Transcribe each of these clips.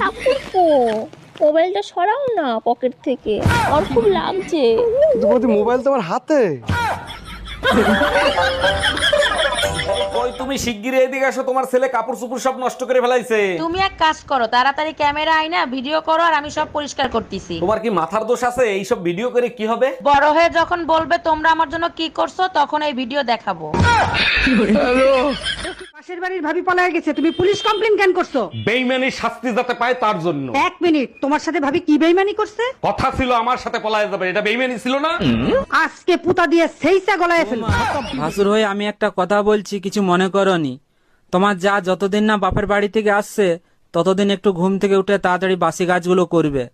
ঠাকুরপো, মোবাইলটা সরাও না পকেট থেকে, আমার খুব লাগছে। তোমার মোবাইল তোমার হাতে। ওই তুমি শিগগিরই এদিকে আসো, তোমার ছেলে কাপড় চোপড় সব নষ্ট করে ফেলাইছে। তুমি এক কাজ করো, তাড়াতাড়ি ক্যামেরা আইনা ভিডিও করো, আর আমি সব পরিষ্কার করতেছি। তোমার কি মাথার দোষ আছে? এইসব ভিডিও করে কি হবে? বড় হয়ে যখন বলবে তোমরা আমার জন্য কি করছো, তখন এই ভিডিও দেখাবো। পাশের বাড়ির ভাবি পলায় গেছে, তুমি পুলিশ কমপ্লেইন কেন করছো? বেইমানির শাস্তি যাতে পায় তার জন্য। এক মিনিট, তোমার সাথে ভাবি কি বেইমানি করছে? কথা ছিল আমার সাথে পলায় যাবে, এটা বেইমানি ছিল না? আজকে পুতা দিয়ে সেইসা গলায় ফেলবো। ভাসুর হয়ে আমি একটা কথা বলছি, কিছু মনে করনি। তোমার যা যতদিন না বাপের বাড়ি থেকে আসছে ততদিন একটু ঘুম থেকে উঠে তাড়াতাড়ি বাসি কাজগুলো করবে।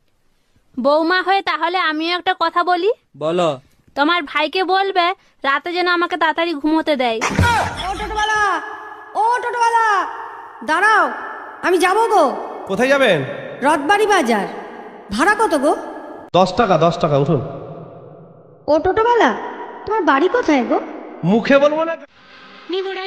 বৌমা হয়ে তাহলে আমিও একটা কথা বলি। বলো। তোমার ভাইকে বলবে রাতে যেন আমাকে তাড়াতাড়ি ঘুমোতে দেয়। ও টোটোওয়ালা, ও টোটোওয়ালা, দাঁড়াও, আমি যাবো গো। কোথায় যাবেন? রথবাড়ি বাজার। ভাড়া কত গো? 10 টাকা, 10 টাকা, উঠুন। ও টোটোওয়ালা, তোমার বাড়ি কোথায় গো? মুখে বলবো না। নিবুড়া